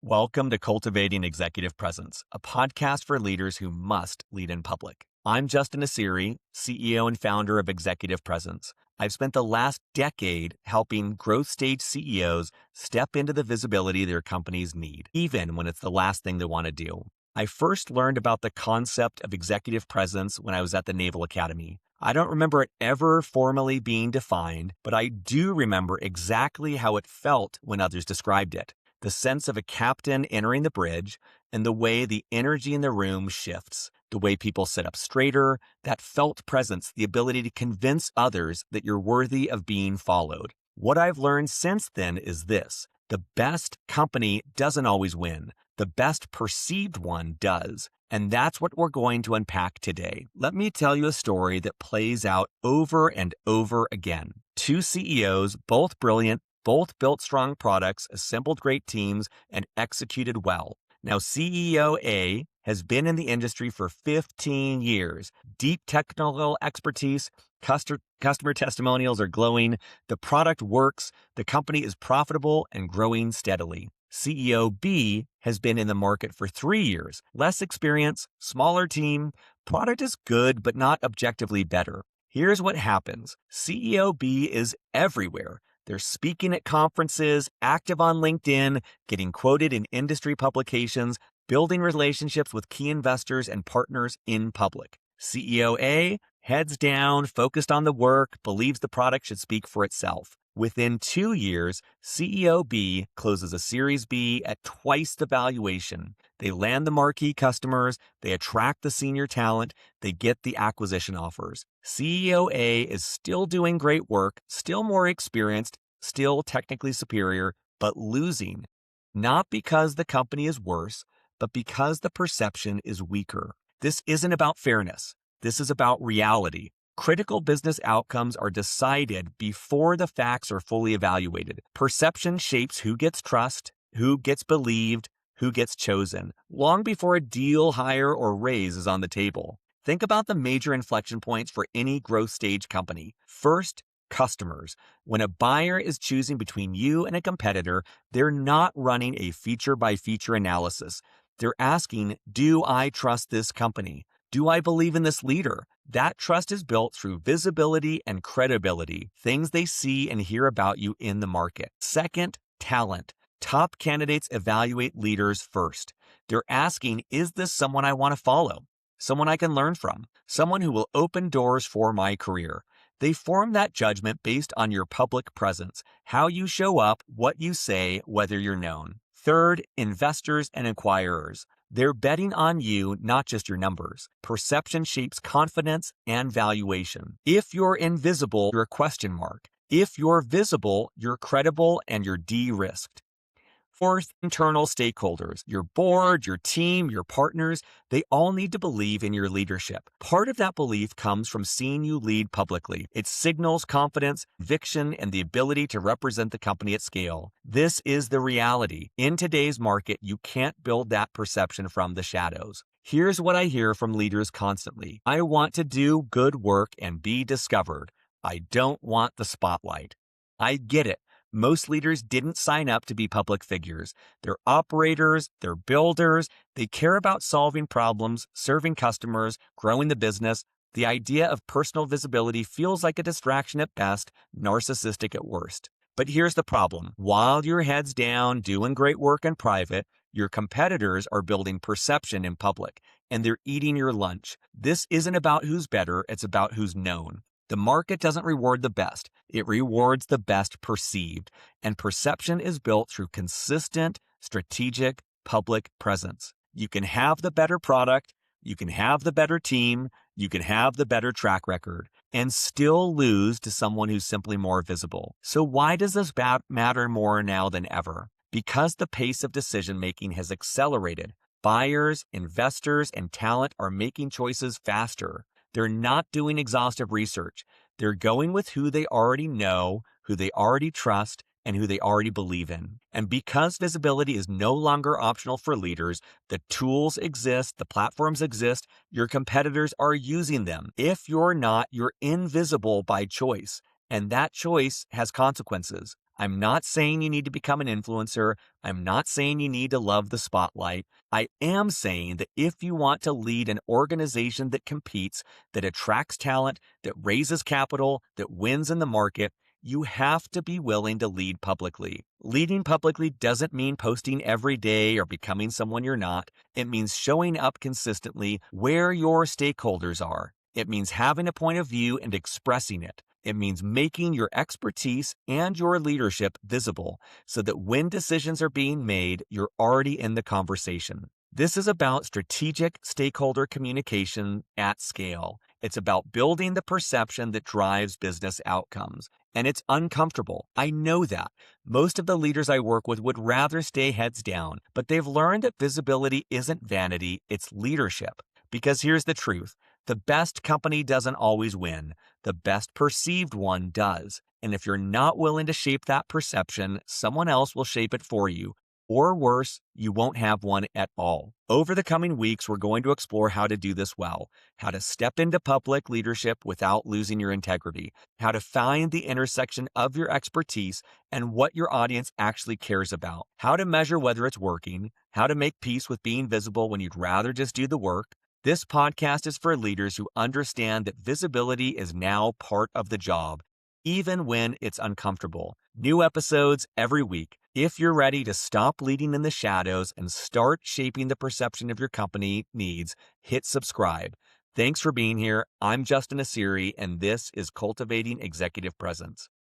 Welcome to Cultivating Executive Presence, a podcast for leaders who must lead in public. I'm Justin Norris, CEO and founder of Executive Presence. I've spent the last decade helping growth stage CEOs step into the visibility their companies need, even when it's the last thing they want to do. I first learned about the concept of executive presence when I was at the Naval Academy. I don't remember it ever formally being defined, but I do remember exactly how it felt when others described it. The sense of a captain entering the bridge and the way the energy in the room shifts, the way people sit up straighter, that felt presence, the ability to convince others that you're worthy of being followed. What I've learned since then is this: the best company doesn't always win. The best perceived one does. And that's what we're going to unpack today. Let me tell you a story that plays out over and over again. Two CEOs, both brilliant, both built strong products, assembled great teams, and executed well. Now, CEO A has been in the industry for 15 years. Deep technical expertise, customer testimonials are glowing, the product works, the company is profitable and growing steadily. CEO B has been in the market for 3 years. Less experience, smaller team, product is good but not objectively better. Here's what happens. CEO B is everywhere. They're speaking at conferences, active on LinkedIn, getting quoted in industry publications, building relationships with key investors and partners in public. CEO A, heads down, focused on the work, believes the product should speak for itself. Within 2 years, CEO B closes a Series B at twice the valuation. They land the marquee customers, they attract the senior talent, they get the acquisition offers. CEO A is still doing great work, still more experienced, still technically superior, but losing. Not because the company is worse, but because the perception is weaker. This isn't about fairness. This is about reality. Critical business outcomes are decided before the facts are fully evaluated. Perception shapes who gets trust, who gets believed, who gets chosen, long before a deal, hire, or raise is on the table. Think about the major inflection points for any growth stage company. First, customers. When a buyer is choosing between you and a competitor, they're not running a feature-by-feature analysis. They're asking, do I trust this company? Do I believe in this leader? That trust is built through visibility and credibility, things they see and hear about you in the market. Second, talent. Top candidates evaluate leaders first. They're asking, is this someone I want to follow? Someone I can learn from? Someone who will open doors for my career? They form that judgment based on your public presence, how you show up, what you say, whether you're known. Third, investors and acquirers. They're betting on you, not just your numbers. Perception shapes confidence and valuation. If you're invisible, you're a question mark. If you're visible, you're credible and you're de-risked. Fourth, internal stakeholders. Your board, your team, your partners, they all need to believe in your leadership. Part of that belief comes from seeing you lead publicly. It signals confidence, conviction, and the ability to represent the company at scale. This is the reality. In today's market, you can't build that perception from the shadows. Here's what I hear from leaders constantly. I want to do good work and be discovered. I don't want the spotlight. I get it. Most leaders didn't sign up to be public figures. They're operators, they're builders, they care about solving problems, serving customers, growing the business. The idea of personal visibility feels like a distraction at best, narcissistic at worst. But here's the problem. While your head's down, doing great work in private, your competitors are building perception in public, and they're eating your lunch. This isn't about who's better, it's about who's known. The market doesn't reward the best. It rewards the best perceived. And perception is built through consistent, strategic, public presence. You can have the better product, you can have the better team, you can have the better track record, and still lose to someone who's simply more visible. So why does this matter more now than ever? Because the pace of decision-making has accelerated. Buyers, investors, and talent are making choices faster. They're not doing exhaustive research. They're going with who they already know, who they already trust, and who they already believe in. And because visibility is no longer optional for leaders, the tools exist, the platforms exist, your competitors are using them. If you're not, you're invisible by choice. And that choice has consequences. I'm not saying you need to become an influencer. I'm not saying you need to love the spotlight. I am saying that if you want to lead an organization that competes, that attracts talent, that raises capital, that wins in the market, you have to be willing to lead publicly. Leading publicly doesn't mean posting every day or becoming someone you're not. It means showing up consistently where your stakeholders are. It means having a point of view and expressing it. It means making your expertise and your leadership visible so that when decisions are being made, you're already in the conversation. This is about strategic stakeholder communication at scale. It's about building the perception that drives business outcomes. And it's uncomfortable. I know that. Most of the leaders I work with would rather stay heads down, but they've learned that visibility isn't vanity, it's leadership. Because here's the truth. The best company doesn't always win. The best perceived one does. And if you're not willing to shape that perception, someone else will shape it for you. Or worse, you won't have one at all. Over the coming weeks, we're going to explore how to do this well, how to step into public leadership without losing your integrity, how to find the intersection of your expertise and what your audience actually cares about, how to measure whether it's working, how to make peace with being visible when you'd rather just do the work. This podcast is for leaders who understand that visibility is now part of the job, even when it's uncomfortable. New episodes every week. If you're ready to stop leading in the shadows and start shaping the perception of your company needs, hit subscribe. Thanks for being here. I'm Justin Asiri, and this is Cultivating Executive Presence.